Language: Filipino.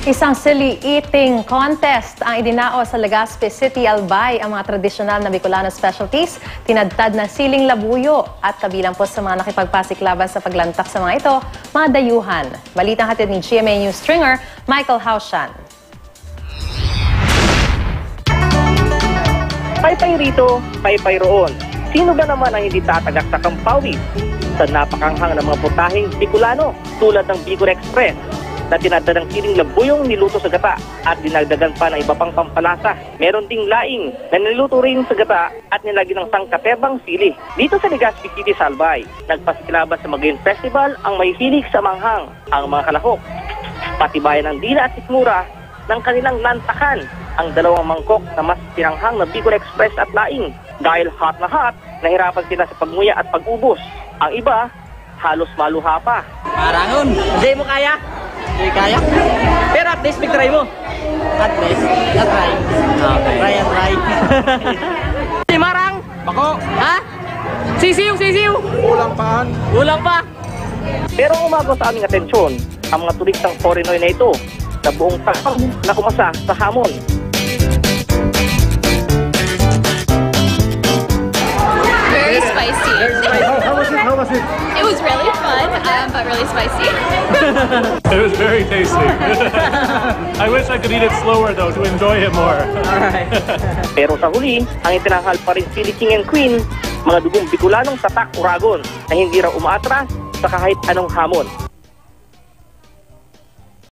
Isang silly eating contest ang idinao sa Legazpi City, Albay ang mga tradisyonal na Bicolano specialties, tinadtad na siling labuyo at kabilang po sa mga nakipagpasiklaban sa paglantak sa mga ito, mga dayuhan. Balitang hatid ni GMA News stringer Michael Haushan. Paypay rito, paypay roon. Sino ba naman ang hindi tatagak sa kampawis sa napakanghang ng mga putahing Bicolano tulad ng Bicol Express na tinadtad ng siling labuyong niluto sa gata at dinagdagan pa ng iba pang pampalasa. Meron ding laing na niluto rin sa gata at nilagyan ng sangkatebang sili. Dito sa Legazpi City, Albay, nagpasiklaban sa Magayon Festival ang may hilig sa manghang, ang mga kalahok. Patibayan ng dila at sikmura ng kanilang lantakan ang dalawang mangkok na mas pinanghang na Bicol Express at laing. Dahil hot na hot, nahirapan sila sa pagmuya at pag-ubos. Ang iba, halos maluha pa. Marangon, hindi mo kaya? Hindi kaya? Pero at least try mo. At least, try. Okay. Try and try. Si Marang! Bako! Ha? Sisiw, sisiw! Kulang paan. Kulang pa! Pero umago sa aming atensyon ang mga turistang Porinoy na ito na buong takang na kumasa sa hamon. Very spicy. How was it? It was really fun, but really spicy. It was very tasty. I wish I could eat it slower though to enjoy it more. Alright. Pero sa huli, ang itinanghal pa rin sili King and Queen, mga dugong Bicolanong tatak uragon na hindi raw umaatras sa kahit anong hamon.